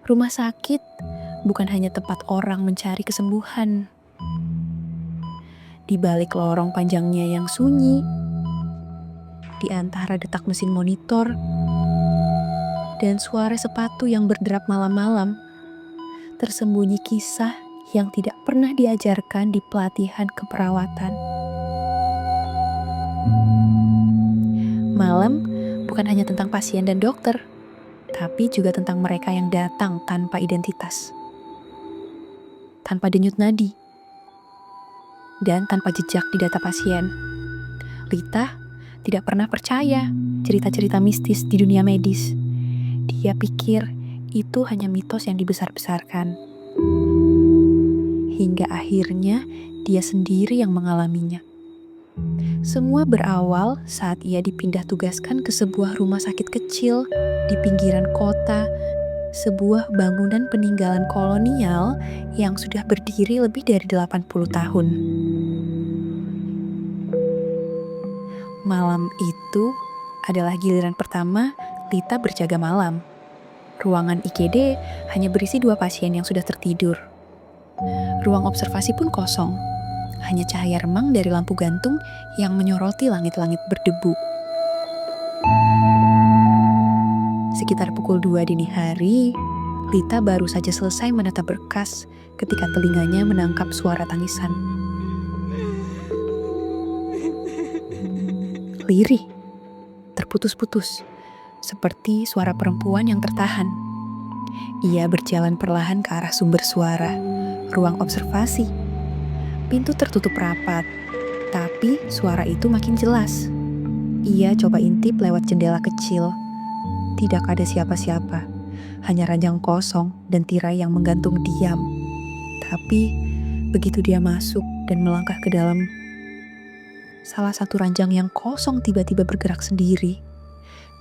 Rumah sakit bukan hanya tempat orang mencari kesembuhan. Di balik lorong panjangnya yang sunyi, di antara detak mesin monitor, dan suara sepatu yang berderap malam-malam, tersembunyi kisah yang tidak pernah diajarkan di pelatihan keperawatan. Malam bukan hanya tentang pasien dan dokter, tapi juga tentang mereka yang datang tanpa identitas, tanpa denyut nadi, dan tanpa jejak di data pasien. Lita tidak pernah percaya cerita-cerita mistis di dunia medis. Dia pikir itu hanya mitos yang dibesar-besarkan. Hingga akhirnya dia sendiri yang mengalaminya. Semua berawal saat ia dipindah tugaskan ke sebuah rumah sakit kecil di pinggiran kota, sebuah bangunan peninggalan kolonial yang sudah berdiri lebih dari 80 tahun. Malam itu adalah giliran pertama Lita berjaga malam. Ruangan IGD hanya berisi 2 pasien yang sudah tertidur. Ruang observasi pun kosong. Hanya cahaya remang dari lampu gantung yang menyoroti langit-langit berdebu. Sekitar pukul 2 dini hari, Lita baru saja selesai menata berkas ketika telinganya menangkap suara tangisan. Lirih, terputus-putus, seperti suara perempuan yang tertahan. Ia berjalan perlahan ke arah sumber suara, ruang observasi. Pintu tertutup rapat, tapi suara itu makin jelas. Ia coba intip lewat jendela kecil. Tidak ada siapa-siapa, hanya ranjang kosong dan tirai yang menggantung diam. Tapi begitu dia masuk dan melangkah ke dalam, salah satu ranjang yang kosong tiba-tiba bergerak sendiri.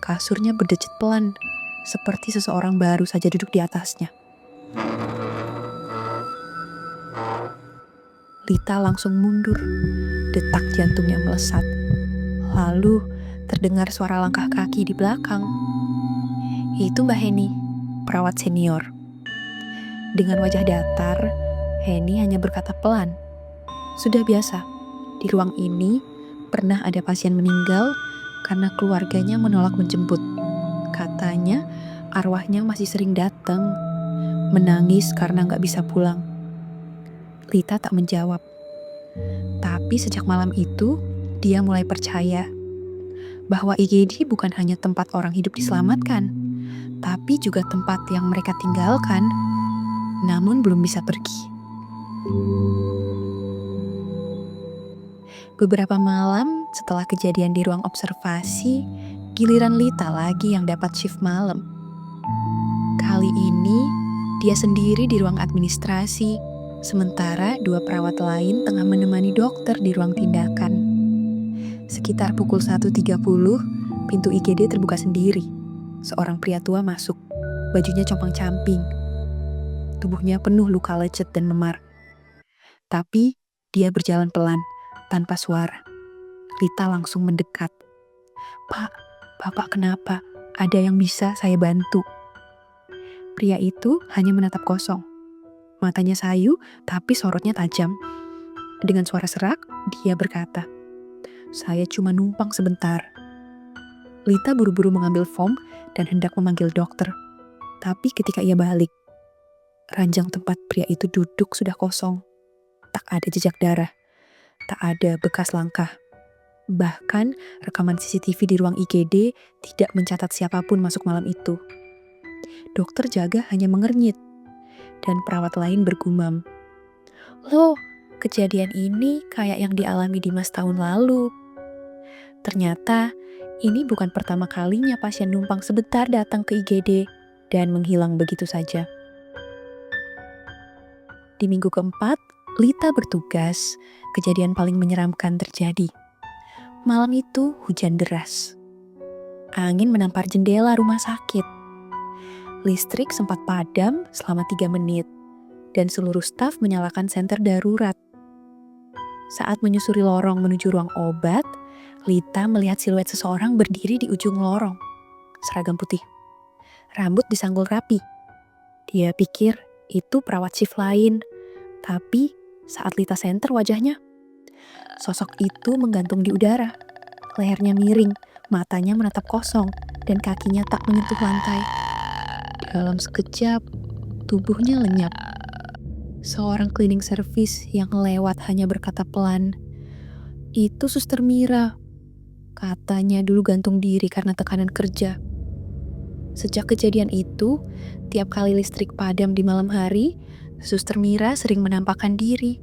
Kasurnya berdecit pelan, seperti seseorang baru saja duduk di atasnya. Lita langsung mundur, detak jantungnya melesat. Lalu terdengar suara langkah kaki di belakang. Itu Mbak Heni, perawat senior. Dengan wajah datar, Heni hanya berkata pelan, "Sudah biasa, di ruang ini pernah ada pasien meninggal karena keluarganya menolak menjemput. Katanya arwahnya masih sering datang, menangis karena gak bisa pulang." Lita tak menjawab. Tapi sejak malam itu, dia mulai percaya bahwa IGD bukan hanya tempat orang hidup diselamatkan, tapi juga tempat yang mereka tinggalkan, namun belum bisa pergi. Beberapa malam setelah kejadian di ruang observasi, giliran Lita lagi yang dapat shift malam. Kali ini, dia sendiri di ruang administrasi, sementara 2 perawat lain tengah menemani dokter di ruang tindakan. Sekitar pukul 1.30, pintu IGD terbuka sendiri. Seorang pria tua masuk, bajunya compang-camping. Tubuhnya penuh luka lecet dan memar. Tapi dia berjalan pelan, tanpa suara. Lita langsung mendekat. "Pak, Bapak kenapa? Ada yang bisa saya bantu?" Pria itu hanya menatap kosong. Matanya sayu, tapi sorotnya tajam. Dengan suara serak, dia berkata, "Saya cuma numpang sebentar." Lita buru-buru mengambil form dan hendak memanggil dokter. Tapi ketika ia balik, ranjang tempat pria itu duduk sudah kosong. Tak ada jejak darah, tak ada bekas langkah. Bahkan rekaman CCTV di ruang IGD tidak mencatat siapapun masuk malam itu. Dokter jaga hanya mengernyit, dan perawat lain bergumam, "Loh, kejadian ini kayak yang dialami Dimas tahun lalu." Ternyata ini bukan pertama kalinya pasien numpang sebentar datang ke IGD dan menghilang begitu saja. Di minggu keempat, Lita bertugas, kejadian paling menyeramkan terjadi. Malam itu hujan deras. Angin menampar jendela rumah sakit. Listrik sempat padam selama 3 menit, dan seluruh staf menyalakan senter darurat. Saat menyusuri lorong menuju ruang obat, Lita melihat siluet seseorang berdiri di ujung lorong. Seragam putih, rambut disanggul rapi. Dia pikir itu perawat shift lain, tapi saat Lita senter wajahnya, sosok itu menggantung di udara. Lehernya miring, matanya menatap kosong, dan kakinya tak menyentuh lantai. Dalam sekejap, tubuhnya lenyap. Seorang cleaning service yang lewat hanya berkata pelan, "Itu Suster Mira. Katanya dulu gantung diri karena tekanan kerja." Sejak kejadian itu, tiap kali listrik padam di malam hari, Suster Mira sering menampakkan diri.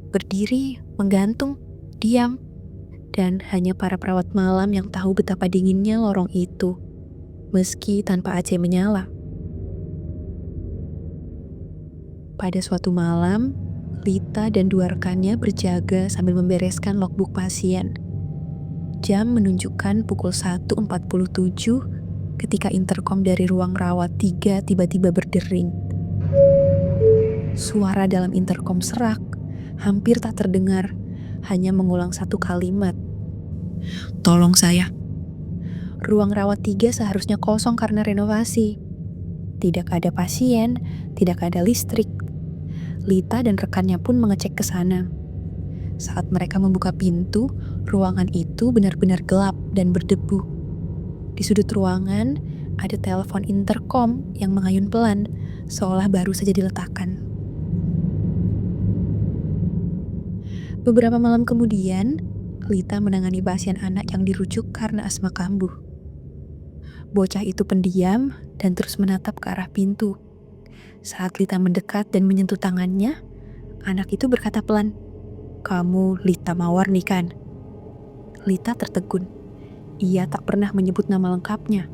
Berdiri, menggantung, diam. Dan hanya para perawat malam yang tahu betapa dinginnya lorong itu, meski tanpa AC menyala. Pada suatu malam, Lita dan dua rekannya berjaga sambil membereskan logbook pasien. Jam menunjukkan pukul 1.47 ketika interkom dari ruang rawat 3 tiba-tiba berdering. Suara dalam interkom serak, hampir tak terdengar, hanya mengulang satu kalimat. "Tolong saya." Ruang rawat 3 seharusnya kosong karena renovasi. Tidak ada pasien, tidak ada listrik. Lita dan rekannya pun mengecek ke sana. Saat mereka membuka pintu, ruangan itu benar-benar gelap dan berdebu. Di sudut ruangan, ada telepon interkom yang mengayun pelan, seolah baru saja diletakkan. Beberapa malam kemudian, Lita menangani pasien anak yang dirujuk karena asma kambuh. Bocah itu pendiam dan terus menatap ke arah pintu. Saat Lita mendekat dan menyentuh tangannya, anak itu berkata pelan, "Kamu Lita Mawarni kan?" Lita tertegun. Ia tak pernah menyebut nama lengkapnya.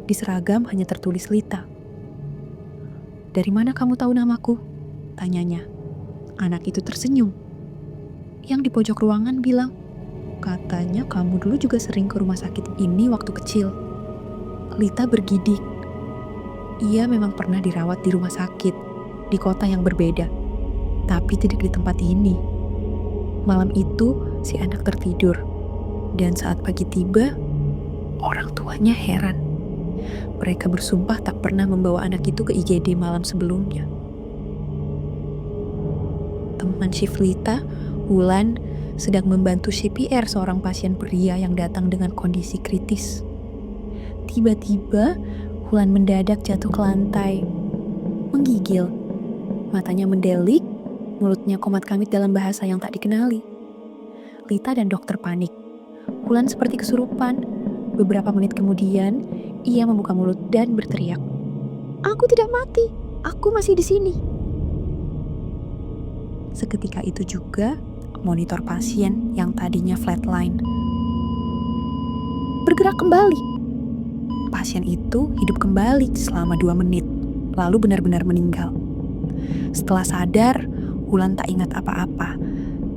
Di seragam hanya tertulis Lita. "Dari mana kamu tahu namaku?" tanyanya. Anak itu tersenyum. Yang di pojok ruangan bilang, "Katanya kamu dulu juga sering ke rumah sakit ini waktu kecil." Lita bergidik. Ia memang pernah dirawat di rumah sakit, di kota yang berbeda, tapi tidak di tempat ini. Malam itu, si anak tertidur. Dan saat pagi tiba, orang tuanya heran. Mereka bersumpah tak pernah membawa anak itu ke IGD malam sebelumnya. Teman shift Lita, Wulan, sedang membantu CPR seorang pasien pria yang datang dengan kondisi kritis. Tiba-tiba, Wulan mendadak jatuh ke lantai, menggigil. Matanya mendelik, mulutnya komat-kamit dalam bahasa yang tak dikenali. Lita dan dokter panik. Wulan seperti kesurupan. Beberapa menit kemudian, ia membuka mulut dan berteriak, "Aku tidak mati, aku masih di sini." Seketika itu juga, monitor pasien yang tadinya flatline bergerak kembali. Pasien itu hidup kembali selama 2 menit, lalu benar-benar meninggal. Setelah sadar, Wulan tak ingat apa-apa.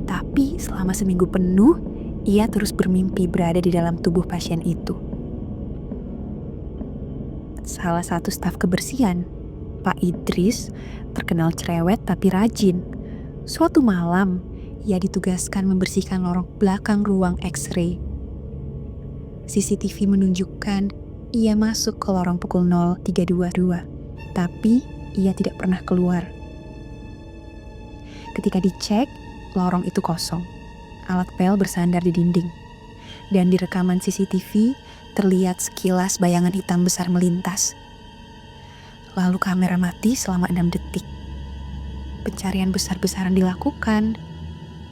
Tapi selama seminggu penuh, ia terus bermimpi berada di dalam tubuh pasien itu. Salah satu staf kebersihan, Pak Idris, terkenal cerewet tapi rajin. Suatu malam, ia ditugaskan membersihkan lorong belakang ruang X-ray. CCTV menunjukkan ia masuk ke lorong pukul 03.22, tapi ia tidak pernah keluar. Ketika dicek, lorong itu kosong. Alat pel bersandar di dinding. Dan di rekaman CCTV, terlihat sekilas bayangan hitam besar melintas. Lalu kamera mati selama 6 detik. Pencarian besar-besaran dilakukan,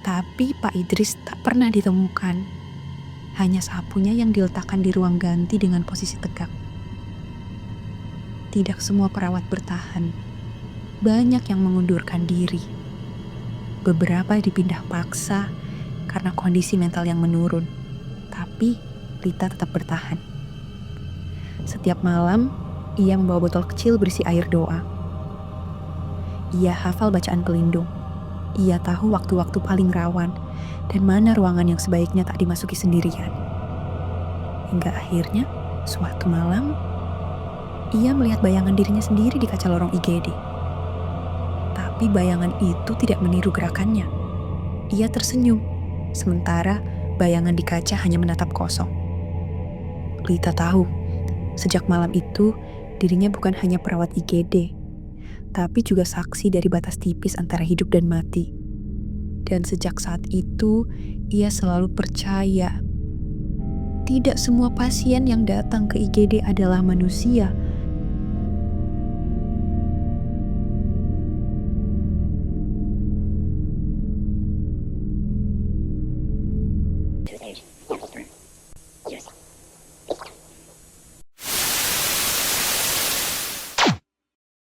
tapi Pak Idris tak pernah ditemukan. Hanya sapunya yang diletakkan di ruang ganti dengan posisi tegak. Tidak semua perawat bertahan. Banyak yang mengundurkan diri. Beberapa dipindah paksa karena kondisi mental yang menurun. Tapi Lita tetap bertahan. Setiap malam, ia membawa botol kecil berisi air doa. Ia hafal bacaan pelindung. Ia tahu waktu-waktu paling rawan dan mana ruangan yang sebaiknya tak dimasuki sendirian. Hingga akhirnya, suatu malam, ia melihat bayangan dirinya sendiri di kaca lorong IGD. Tapi bayangan itu tidak meniru gerakannya. Ia tersenyum, sementara bayangan di kaca hanya menatap kosong. Lita tahu, sejak malam itu, dirinya bukan hanya perawat IGD, tapi juga saksi dari batas tipis antara hidup dan mati. Dan sejak saat itu, ia selalu percaya tidak semua pasien yang datang ke IGD adalah manusia